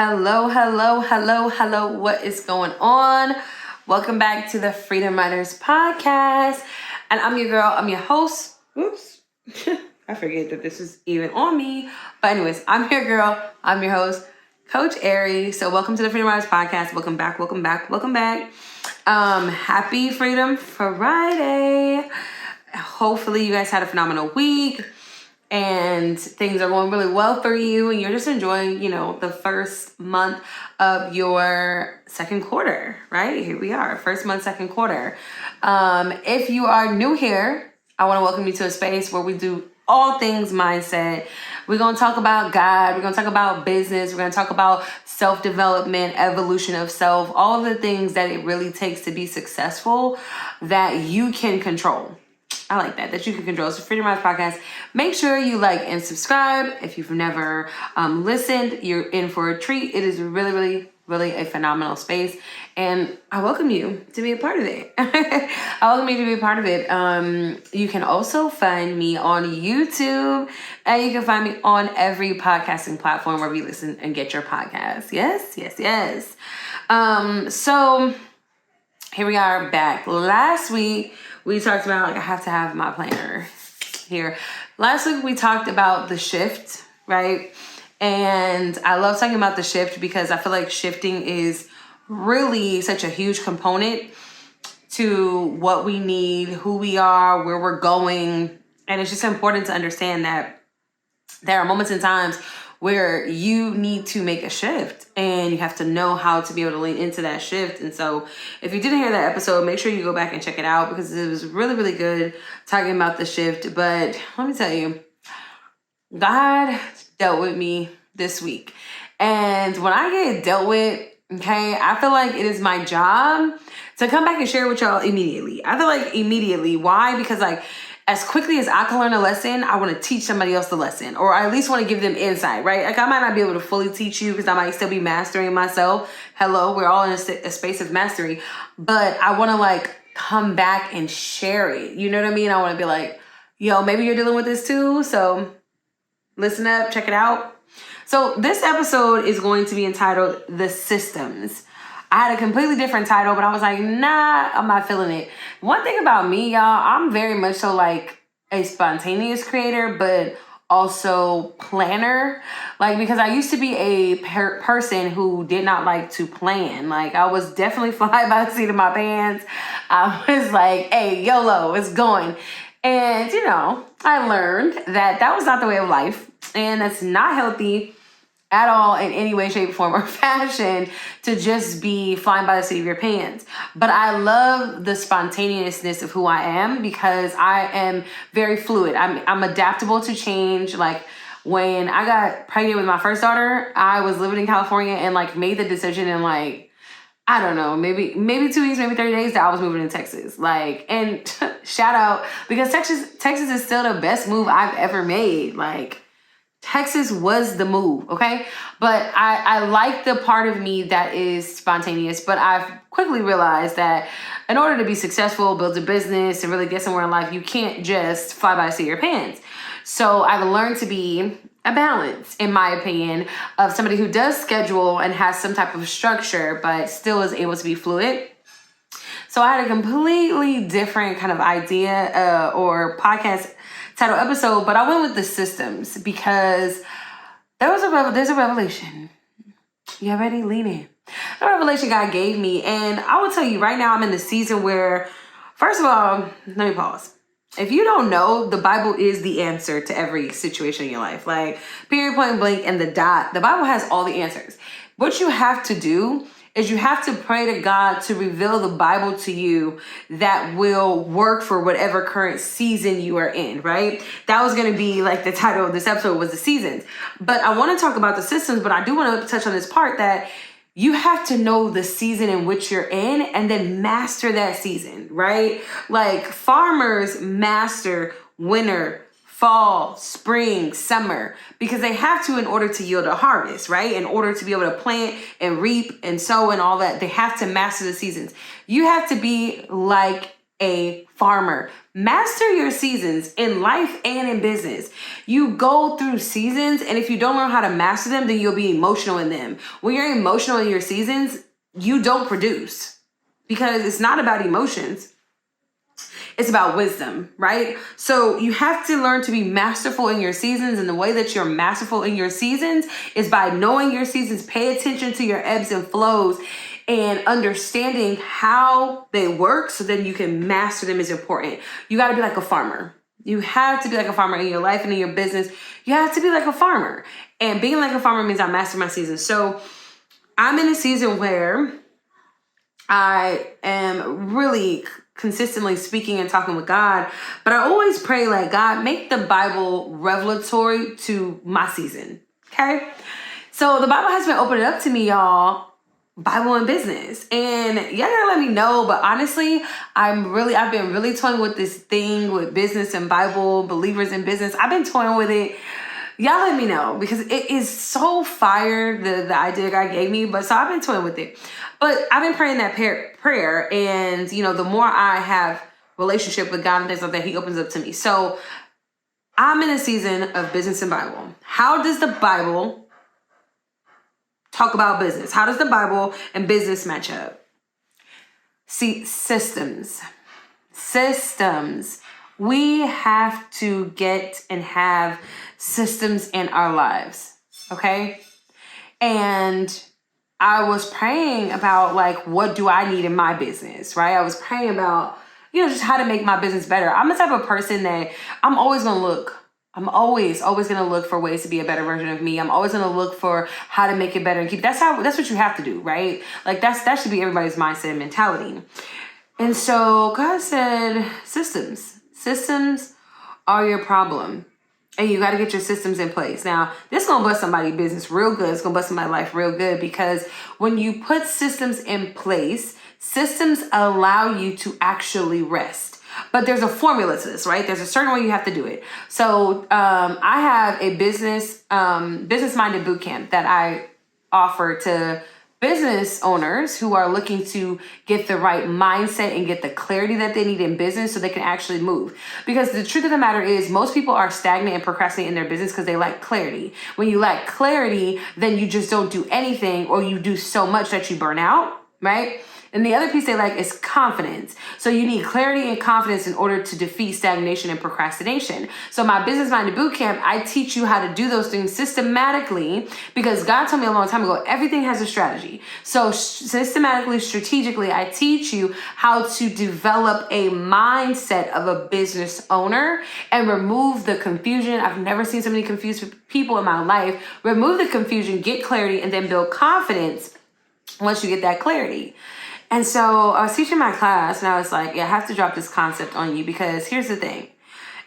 Hello, hello, hello, hello. What is going on? Welcome back to the Freedom Writers Podcast. And I'm your girl, I'm your host. Oops. I forget that this is even on me. But anyways, I'm your girl, I'm your host, Coach Ari. So welcome to the Freedom Writers Podcast. Welcome back, welcome back, welcome back. Happy Freedom Friday. Hopefully you guys had a phenomenal week and things are going really well for you and you're just enjoying, the first month of your second quarter, right? Here we are, first month, second quarter. If you are new here, I want to welcome you to a space where we do all things mindset. We're going to talk about God. We're going to talk about business. We're going to talk about self-development, evolution of self, all of the things that it really takes to be successful that you can control. I like that you can control. It's a Freedom Writers Podcast. Make sure you like and subscribe. If you've never listened, you're in for a treat. It is really, really, really a phenomenal space. And I welcome you to be a part of it. You can also find me on YouTube and you can find me on every podcasting platform where you listen and get your podcast. Yes. So here we are back. Last week, we talked about, I have to have my planner here. Last week, we talked about the shift, right? And I love talking about the shift because I feel like shifting is really such a huge component to what we need, who we are, where we're going. And it's just important to understand that there are moments and times where you need to make a shift and you have to know how to be able to lean into that shift. And so if you didn't hear that episode, make sure you go back and check it out because it was really, really good talking about the shift. But let me tell you, God dealt with me this week. And when I get dealt with, okay, I feel like it is my job to come back and share with y'all immediately. I feel like immediately. Why? Because as quickly as I can learn a lesson, I want to teach somebody else the lesson, or I at least want to give them insight, right? I might not be able to fully teach you because I might still be mastering myself. Hello, we're all in a space of mastery, but I want to come back and share it. You know what I mean? I want to be like, yo, maybe you're dealing with this too. So listen up, check it out. So this episode is going to be entitled The Systems. I had a completely different title, but I was like, nah, I'm not feeling it. One thing about me, y'all, I'm very much so a spontaneous creator, but also planner. Because I used to be a person who did not like to plan. I was definitely fly by the seat of my pants. I was like, hey, YOLO, it's going. And, I learned that was not the way of life. And that's not healthy at all in any way, shape, form, or fashion to just be flying by the seat of your pants. But I love the spontaneousness of who I am because I am very fluid. I'm adaptable to change. When I got pregnant with my first daughter, I was living in California and made the decision in I don't know, maybe 2 weeks, maybe 30 days that I was moving to Texas. And shout out, because Texas is still the best move I've ever made. Texas was the move, okay? But I like the part of me that is spontaneous, but I've quickly realized that in order to be successful, build a business, and really get somewhere in life, you can't just fly by the seat of your pants. So I've learned to be a balance, in my opinion, of somebody who does schedule and has some type of structure, but still is able to be fluid. So I had a completely different kind of idea or podcast title episode, but I went with the systems because there's a revelation. You ready? Lean in. A revelation God gave me, and I will tell you right now, I'm in the season where, first of all, let me pause. If you don't know, the Bible is the answer to every situation in your life. Period, point blank, and the dot. The Bible has all the answers. What you have to do is you have to pray to God to reveal the Bible to you that will work for whatever current season you are in, right? That was going to be the title of this episode was the seasons. But I want to talk about the systems, but I do want to touch on this part that you have to know the season in which you're in and then master that season, right? Farmers master winter, fall, spring, summer, because they have to in order to yield a harvest, right? In order to be able to plant and reap and sow and all that, they have to master the seasons. You have to be like a farmer. Master your seasons in life and in business. You go through seasons, and if you don't learn how to master them, then you'll be emotional in them. When you're emotional in your seasons, you don't produce, because it's not about emotions. It's about wisdom, right? So you have to learn to be masterful in your seasons. And the way that you're masterful in your seasons is by knowing your seasons. Pay attention to your ebbs and flows, and understanding how they work so then you can master them is important. You got to be like a farmer. You have to be like a farmer in your life and in your business. You have to be like a farmer. And being like a farmer means I master my seasons. So I'm in a season where I am really consistently speaking and talking with God, but I always pray like, God, make the Bible revelatory to my season. Okay. So the Bible has been opening up to me, y'all, Bible and business, and y'all gotta let me know. But honestly, I've been really toying with this thing with business and Bible, believers in business. I've been toying with it. Y'all let me know, because it is so fire, the idea God gave me. But so I've been toying with it. But I've been praying that prayer, and the more I have relationship with God and things like that, He opens up to me. So I'm in a season of business and Bible. How does the Bible talk about business? How does the Bible and business match up? See, systems. We have to get and have systems in our lives, okay? And I was praying about, like, what do I need in my business, right? I was praying about, just how to make my business better. I'm the type of person that I'm always going to look. I'm always going to look for ways to be a better version of me. I'm always going to look for how to make it better and keep. That's what you have to do, right? Like that should be everybody's mindset and mentality. And so God said, systems are your problem. And you got to get your systems in place. Now, this is going to bust somebody's business real good. It's going to bust somebody's life real good, because when you put systems in place, systems allow you to actually rest. But there's a formula to this, right? There's a certain way you have to do it. So I have a business-minded boot camp that I offer to business owners who are looking to get the right mindset and get the clarity that they need in business so they can actually move. Because the truth of the matter is, most people are stagnant and procrastinate in their business because they lack clarity. When you lack clarity, then you just don't do anything, or you do so much that you burn out, right? And the other piece they lack is confidence. So you need clarity and confidence in order to defeat stagnation and procrastination. So my Business Minded Bootcamp, I teach you how to do those things systematically, because God told me a long time ago, everything has a strategy. So systematically, strategically, I teach you how to develop a mindset of a business owner and remove the confusion. I've never seen so many confused people in my life. Remove the confusion, get clarity, and then build confidence once you get that clarity. And so I was teaching my class, and I was like, I have to drop this concept on you, because here's the thing.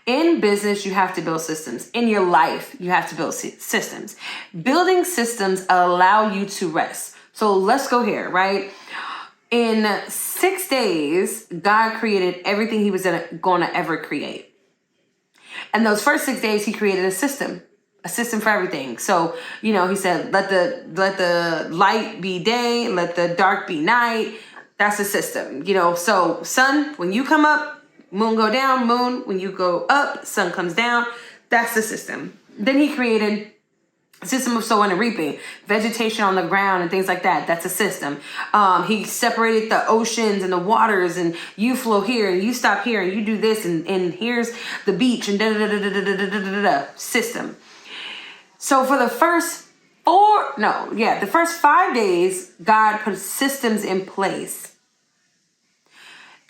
In business, you have to build systems. In your life, you have to build systems. Building systems allow you to rest. So let's go here, right? In 6 days, God created everything He was going to ever create. And those first 6 days, He created a system for everything. So, He said, let the light be day, let the dark be night. That's a system, So sun, when you come up, moon go down. Moon, when you go up, sun comes down. That's the system. Then He created a system of sowing and reaping, vegetation on the ground and things like that. That's a system. He separated the oceans and the waters, and you flow here and you stop here and you do this, and here's the beach and system. So for the first 5 days, God put systems in place.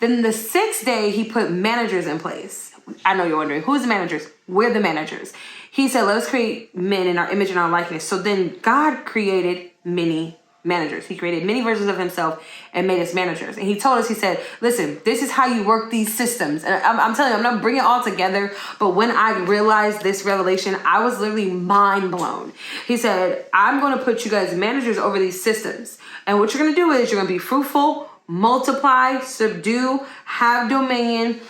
Then the 6th day, He put managers in place. I know you're wondering, who's the managers? We're the managers. He said, let us create men in our image and our likeness. So then God created many managers. He created many versions of Himself and made us managers. And He told us, He said, listen, this is how you work these systems. And I'm telling you, I'm not bringing it all together. But when I realized this revelation, I was literally mind blown. He said, I'm going to put you guys managers over these systems. And what you're going to do is you're going to be fruitful, multiply, subdue, have dominion,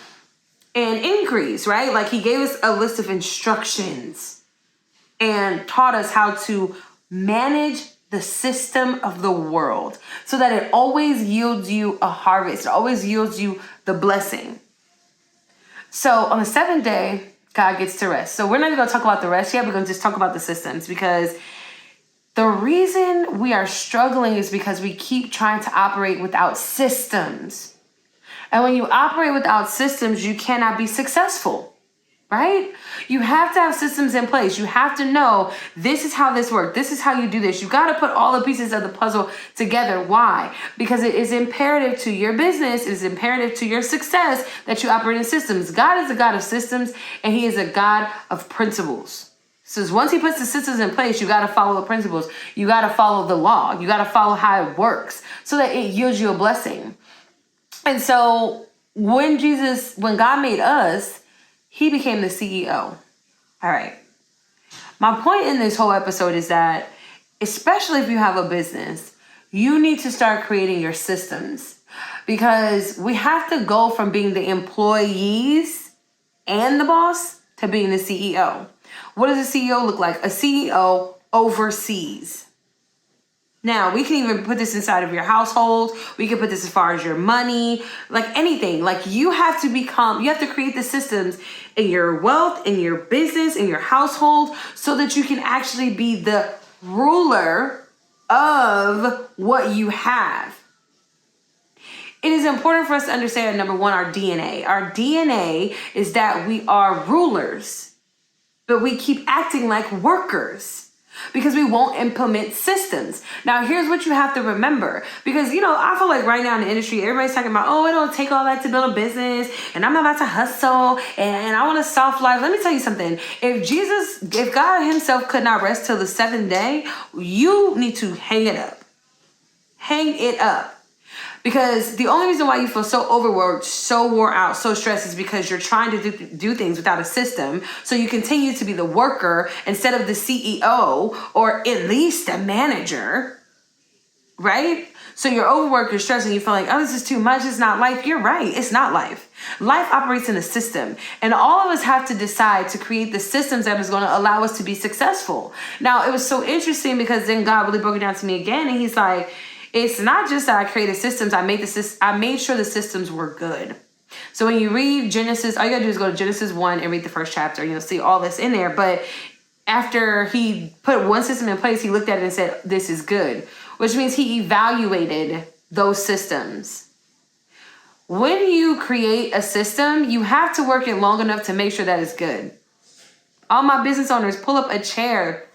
and increase, right? Like He gave us a list of instructions and taught us how to manage the system of the world so that it always yields you a harvest. It always yields you the blessing. So on the seventh day, God gets to rest. So we're not even going to talk about the rest yet. We're going to just talk about the systems, because the reason we are struggling is because we keep trying to operate without systems. And when you operate without systems, you cannot be successful. Right? You have to have systems in place. You have to know this is how this works. This is how you do this. You got to put all the pieces of the puzzle together. Why? Because it is imperative to your business. It is imperative to your success that you operate in systems. God is a God of systems, and he is a God of principles. So once he puts the systems in place, you got to follow the principles. You got to follow the law. You got to follow how it works so that it yields you a blessing. And so when God made us, he became the CEO. All right. My point in this whole episode is that, especially if you have a business, you need to start creating your systems, because we have to go from being the employees and the boss to being the CEO. What does a CEO look like? A CEO oversees. Now, we can even put this inside of your household. We can put this as far as your money, like anything. Like you have to create the systems in your wealth, in your business, in your household, so that you can actually be the ruler of what you have. It is important for us to understand, number one, our DNA. Our DNA is that we are rulers, but we keep acting like workers, because we won't implement systems. Now, here's what you have to remember. Because, I feel like right now in the industry, everybody's talking about, it don't take all that to build a business, and I'm about to hustle, and I want a soft life. Let me tell you something. If God himself could not rest till the seventh day, you need to hang it up. Hang it up. Because the only reason why you feel so overworked, so wore out, so stressed is because you're trying to do things without a system. So you continue to be the worker instead of the CEO, or at least a manager, right? So you're overworked, you're stressed, and you feel like, this is too much. It's not life. You're right. It's not life. Life operates in a system. And all of us have to decide to create the systems that is going to allow us to be successful. Now, it was so interesting because then God really broke it down to me again. And he's like, it's not just that I created systems. I made sure the systems were good. So when you read Genesis, all you gotta do is go to Genesis 1 and read the first chapter. You'll see all this in there. But after he put one system in place, he looked at it and said, this is good, which means he evaluated those systems. When you create a system, you have to work it long enough to make sure that it's good. All my business owners, pull up a chair.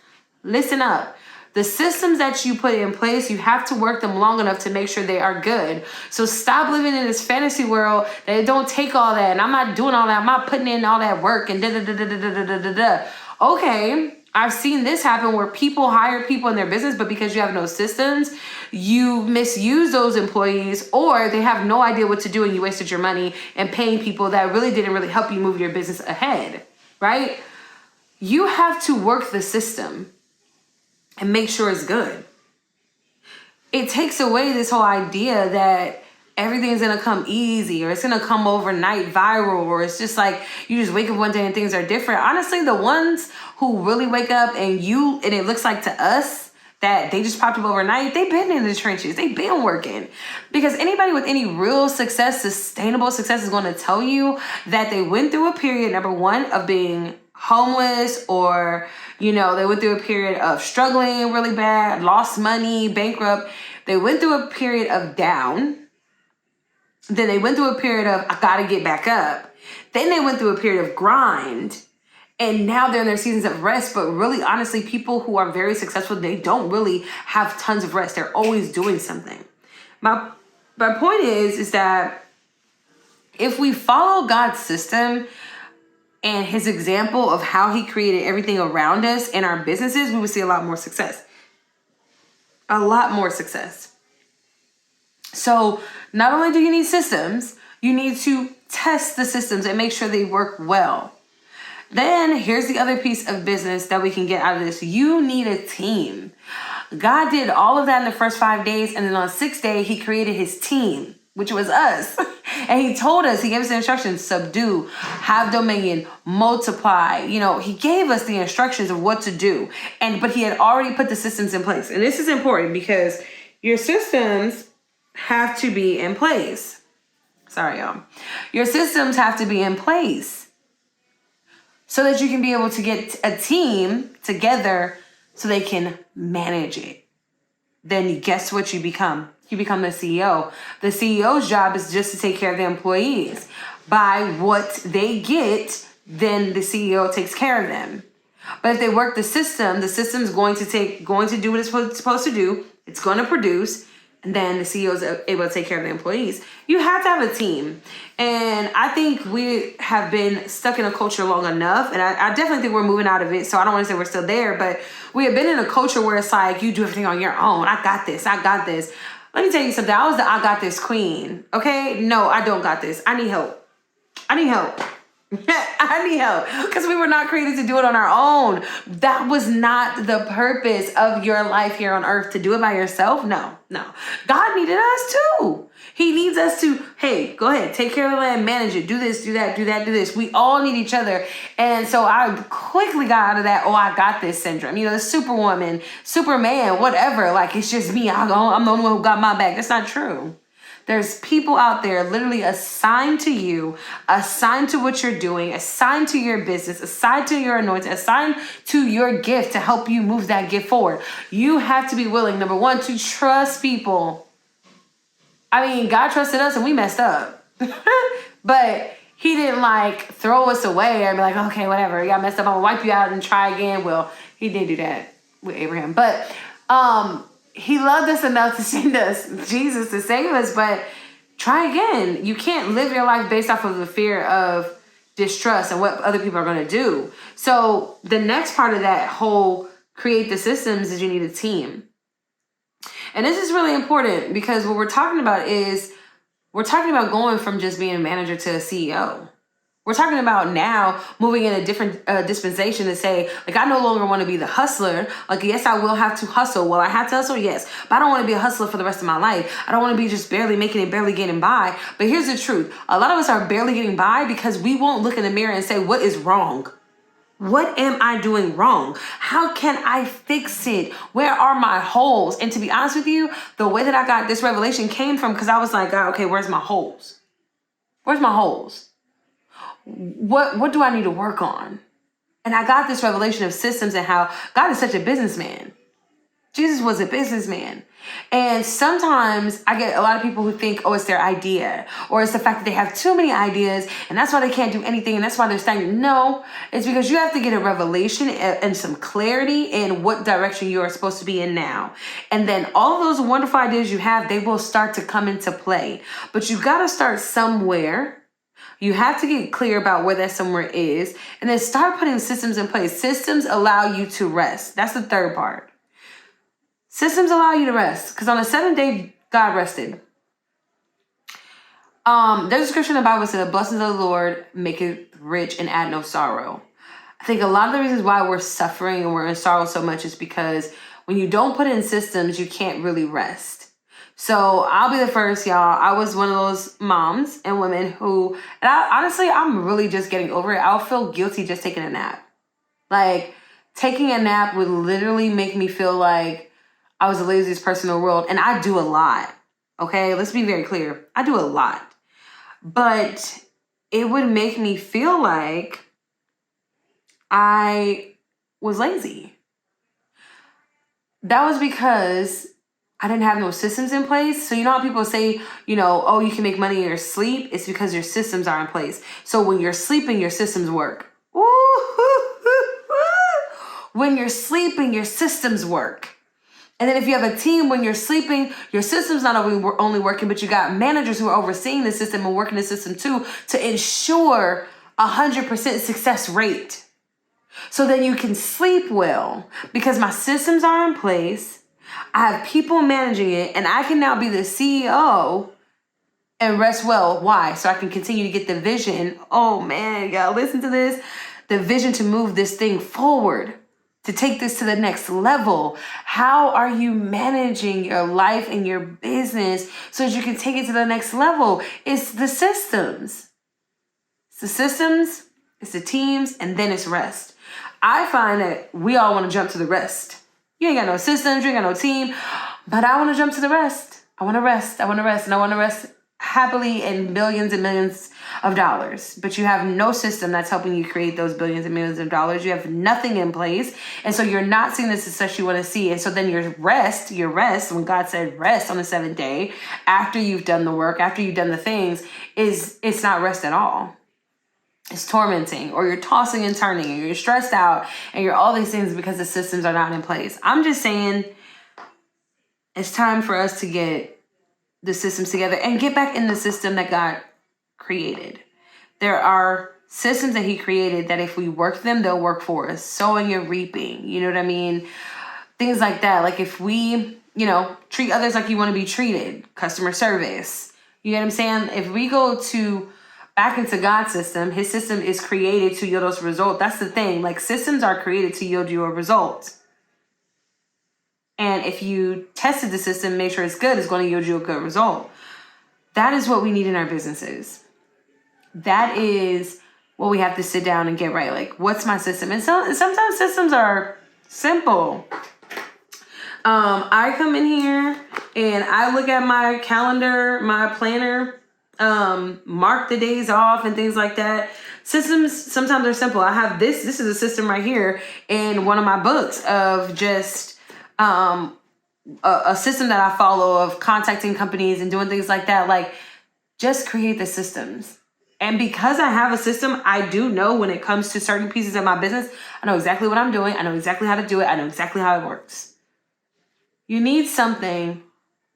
Listen up. The systems that you put in place, you have to work them long enough to make sure they are good. So stop living in this fantasy world that it don't take all that. And I'm not doing all that. I'm not putting in all that work and da-da-da-da-da-da-da-da. Okay, I've seen this happen where people hire people in their business, but because you have no systems, you misuse those employees, or they have no idea what to do and you wasted your money and paying people that really didn't really help you move your business ahead, right? You have to work the system and make sure it's good. It takes away this whole idea that everything's gonna come easy, or it's gonna come overnight viral, or it's just like you just wake up one day and things are different. Honestly, the ones who really wake up and it looks like to us that they just popped up overnight, they've been in the trenches, they've been working. Because anybody with any real success, sustainable success, is gonna tell you that they went through a period, number one, of being homeless, or they went through a period of struggling really bad, lost money, bankrupt. They went through a period of down. Then they went through a period of, I gotta get back up. Then they went through a period of grind. And now they're in their seasons of rest. But really, honestly, people who are very successful, they don't really have tons of rest. They're always doing something. My point is that if we follow God's system and his example of how he created everything around us in our businesses, we would see a lot more success. A lot more success. So not only do you need systems, you need to test the systems and make sure they work well. Then here's the other piece of business that we can get out of this. You need a team. God did all of that in the first 5 days. And then on the 6th day, he created his team, which was us. And he told us, he gave us the instructions: subdue, have dominion, multiply. He gave us the instructions of what to do. But he had already put the systems in place. And this is important because your systems have to be in place. Sorry, y'all. Your systems have to be in place so that you can be able to get a team together so they can manage it. Then guess what you become? You become the CEO. The CEO's job is just to take care of the employees. By what they get, then the CEO takes care of them. But if they work the system's going to do what it's supposed to do. It's going to produce, and then the CEO is able to take care of the employees. You have to have a team. And I think we have been stuck in a culture long enough, and I definitely think we're moving out of it, so I don't want to say we're still there, but we have been in a culture where it's like, you do everything on your own. I got this. Let me tell you something. I was the I got this queen, okay? No, I don't got this. I need help. I need help because we were not created to do it on our own. That was not the purpose of your life here on earth, to do it by yourself. No. God needed us too. He needs us to, hey, go ahead, take care of the land, manage it, do this, do that, do this. We all need each other. And so I quickly got out of that, I got this syndrome. The Superwoman, Superman, whatever. Like, it's just me. I'm the only one who got my back. That's not true. There's people out there literally assigned to you, assigned to what you're doing, assigned to your business, assigned to your anointing, assigned to your gift to help you move that gift forward. You have to be willing, number one, to trust people. I mean, God trusted us and we messed up. But he didn't throw us away or be like, okay, whatever, y'all messed up, I'm gonna wipe you out and try again. Well, he did do that with Abraham. But he loved us enough to send us Jesus to save us, but try again. You can't live your life based off of the fear of distrust and what other people are going to do. So the next part of that whole create the systems is you need a team. And this is really important because what we're talking about going from just being a manager to a CEO. We're talking about now moving in a different dispensation to say, I no longer want to be the hustler. Yes, I will have to hustle. Will I have to hustle? Yes. But I don't want to be a hustler for the rest of my life. I don't want to be just barely making it, barely getting by. But here's the truth. A lot of us are barely getting by because we won't look in the mirror and say, what is wrong? What am I doing wrong? How can I fix it? Where are my holes? And to be honest with you, the way that I got this revelation came from because I was like, God, okay, where's my holes? Where's my holes? What do I need to work on? And I got this revelation of systems and how God is such a businessman. Jesus was a businessman. And sometimes I get a lot of people who think, it's their idea, or it's the fact that they have too many ideas and that's why they can't do anything and that's why they're stagnant. No, it's because you have to get a revelation and some clarity in what direction you are supposed to be in now. And then all of those wonderful ideas you have, they will start to come into play. But you've got to start somewhere. You have to get clear about where that somewhere is and then start putting systems in place. Systems allow you to rest. That's the third part. Systems allow you to rest because on the seventh day, God rested. There's a scripture in the Bible that says, the blessings of the Lord make it rich and add no sorrow. I think a lot of the reasons why we're suffering and we're in sorrow so much is because when you don't put in systems, you can't really rest. So I'll be the first, y'all. I was one of those moms and women who, and honestly, I'm really just getting over it. I'll feel guilty just taking a nap. Taking a nap would literally make me feel like I was the laziest person in the world. And I do a lot. Okay, let's be very clear. I do a lot. But it would make me feel like I was lazy. That was because I didn't have no systems in place. So you know how people say, you can make money in your sleep? It's because your systems are in place. So when you're sleeping, your systems work. When you're sleeping, your systems work. And then if you have a team, when you're sleeping, your system's not only working, but you got managers who are overseeing the system and working the system too to ensure 100% success rate. So then you can sleep well because my systems are in place. I have people managing it, and I can now be the CEO and rest well. Why? So I can continue to get the vision. Oh man, y'all listen to this. The vision to move this thing forward, to take this to the next level. How are you managing your life and your business so that you can take it to the next level? It's the systems. It's the systems, it's the teams, and then it's rest. I find that we all want to jump to the rest. You ain't got no systems, you ain't got no team, but I want to jump to the rest. I want to rest, and I want to rest happily in billions and millions of dollars, but you have no system that's helping you create those billions and millions of dollars. You have nothing in place. And so you're not seeing the success you want to see. And so then your rest, when God said rest on the seventh day, after you've done the work, after you've done the things, it's not rest at all. It's tormenting, or you're tossing and turning, and you're stressed out, and you're all these things because the systems are not in place. I'm just saying it's time for us to get the systems together and get back in the system that God created. There are systems that he created that if we work them, they'll work for us. Sowing and reaping, you know what I mean? Things like that. Like if we, treat others like you want to be treated, customer service, you know what I'm saying? If we go back into God's system, his system is created to yield us a result. That's the thing. Like systems are created to yield you a result. And if you tested the system, make sure it's good, it's going to yield you a good result. That is what we need in our businesses. That is what we have to sit down and get right. Like, what's my system? And so sometimes systems are simple. I come in here and I look at my calendar, my planner, mark the days off and things like that. Systems sometimes are simple. I have this is a system right here in one of my books of just a system that I follow of contacting companies and doing things like that. Like, just create the systems. And because I have a system, I do know when it comes to certain pieces of my business, I know exactly what I'm doing. I know exactly how to do it. I know exactly how it works. You need something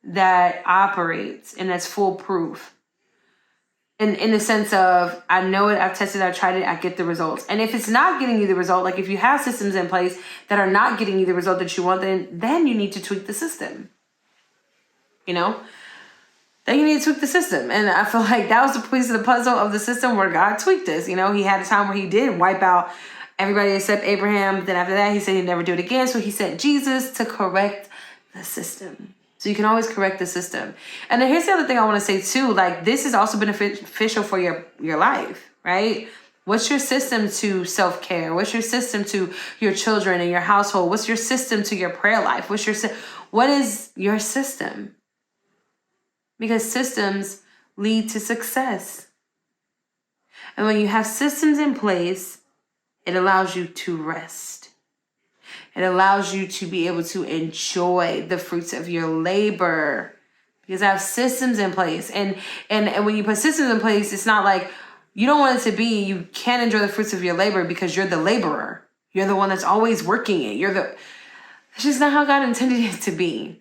that operates and that's foolproof. In the sense of, I know it, I've tested it, I've tried it, I get the results. And if it's not getting you the result, like if you have systems in place that are not getting you the result that you want, then you need to tweak the system. Then you need to tweak the system. And I feel like that was the piece of the puzzle of the system where God tweaked this. He had a time where he did wipe out everybody except Abraham. Then after that, he said he'd never do it again. So he sent Jesus to correct the system. So you can always correct the system. And then here's the other thing I want to say too. Like, this is also beneficial for your life, right? What's your system to self-care? What's your system to your children and your household? What's your system to your prayer life? What is your system? Because systems lead to success. And when you have systems in place, it allows you to rest. It allows you to be able to enjoy the fruits of your labor because I have systems in place. And when you put systems in place, it's not like you don't want it to be, you can't enjoy the fruits of your labor because you're the laborer. You're the one that's always working it. It's just not how God intended it to be.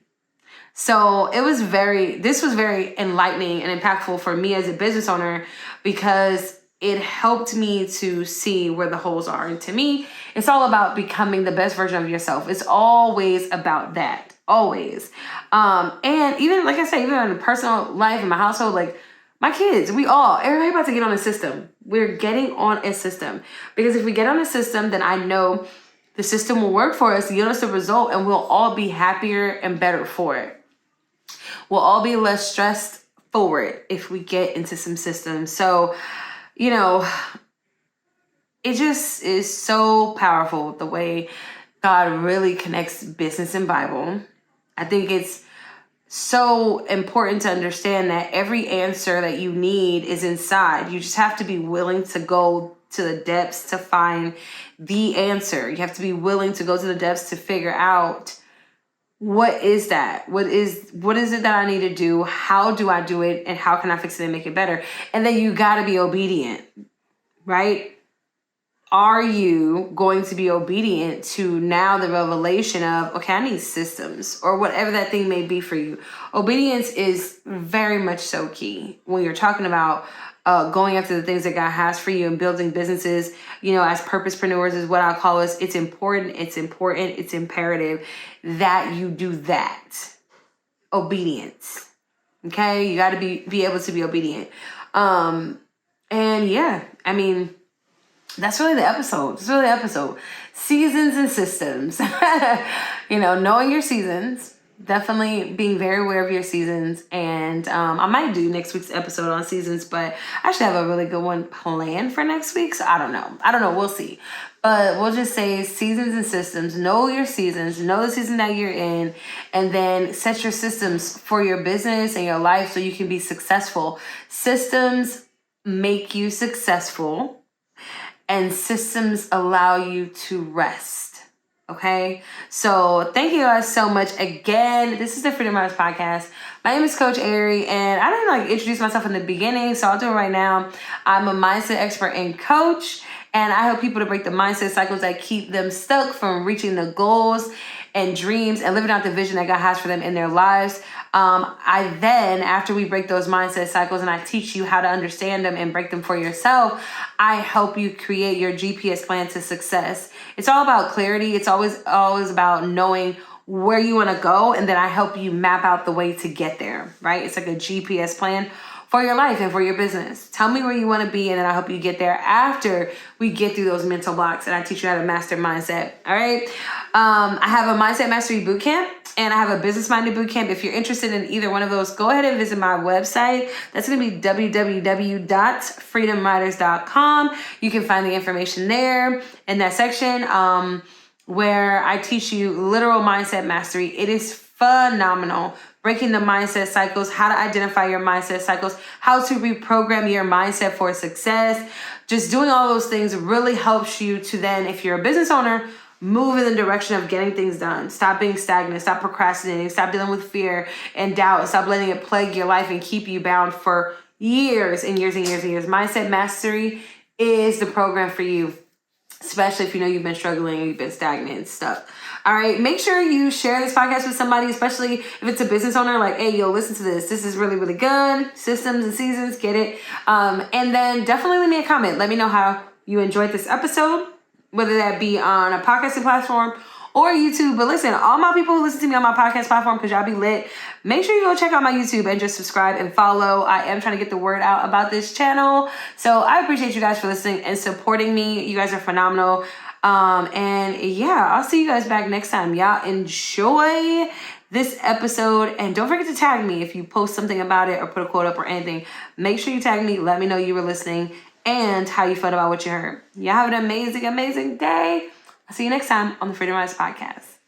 So this was very enlightening and impactful for me as a business owner because it helped me to see where the holes are. And to me, it's all about becoming the best version of yourself. It's always about that. Always. And even, like I said, even in personal life, in my household, like my kids, everybody about to get on a system. We're getting on a system. Because if we get on a system, then I know the system will work for us, yield us a result, and we'll all be happier and better for it. We'll all be less stressed for it if we get into some systems. So, it just is so powerful the way God really connects business and Bible. I think it's so important to understand that every answer that you need is inside. You just have to be willing to go to the depths to find the answer. You have to be willing to go to the depths to figure out what is that? What is it that I need to do? How do I do it? And how can I fix it and make it better? And then you got to be obedient, right? Are you going to be obedient to now the revelation of, okay, I need systems or whatever that thing may be for you? Obedience is very much so key when you're talking about going after the things that God has for you and building businesses, as purposepreneurs is what I call us. It's important, it's imperative that you do that. Obedience. Okay? You got to be able to be obedient. And yeah, that's really the episode. Seasons and systems. Knowing your seasons, definitely being very aware of your seasons. And I might do next week's episode on seasons, but I actually have a really good one planned for next week. So I don't know. We'll see. But we'll just say seasons and systems. Know your seasons. Know the season that you're in. And then set your systems for your business and your life so you can be successful. Systems make you successful. And systems allow you to rest. Okay, so thank you guys so much again. This is the Freedom Riders Podcast. My name is Coach Ari, and I didn't introduce myself in the beginning, so I'll do it right now. I'm a mindset expert and coach, and I help people to break the mindset cycles that keep them stuck from reaching the goals and dreams and living out the vision that God has for them in their lives. I then, after we break those mindset cycles and I teach you how to understand them and break them for yourself, I help you create your GPS plan to success. It's all about clarity. It's always about knowing where you want to go. And then I help you map out the way to get there, right? It's like a GPS plan for your life and for your business. Tell me where you want to be, and then I'll help you get there after we get through those mental blocks and I teach you how to master mindset. All right. I have a Mindset Mastery Bootcamp and I have a Business Minded Bootcamp. If you're interested in either one of those, go ahead and visit my website. That's going to be www.freedomriders.com. You can find the information there in that section where I teach you literal mindset mastery. It is phenomenal. Breaking the mindset cycles, how to identify your mindset cycles, how to reprogram your mindset for success. Just doing all those things really helps you to then, if you're a business owner, move in the direction of getting things done. Stop being stagnant. Stop procrastinating. Stop dealing with fear and doubt. Stop letting it plague your life and keep you bound for years and years and years and years. Mindset Mastery is the program for you, especially if you know you've been struggling and you've been stagnant and stuff. All right, make sure you share this podcast with somebody, especially if it's a business owner, like, hey, yo, listen to this. This is really, really good. Systems and seasons, get it. And then definitely leave me a comment. Let me know how you enjoyed this episode, whether that be on a podcasting platform or YouTube. But listen, all my people who listen to me on my podcast platform, because y'all be lit, make sure you go check out my YouTube and just subscribe and follow. I am trying to get the word out about this channel. So I appreciate you guys for listening and supporting me. You guys are phenomenal. And yeah, I'll see you guys back next time. Y'all enjoy this episode. And don't forget to tag me if you post something about it or put a quote up or anything. Make sure you tag me. Let me know you were listening and how you felt about what you heard. Y'all have an amazing, amazing day. I'll see you next time on the Freedom Riders Podcast.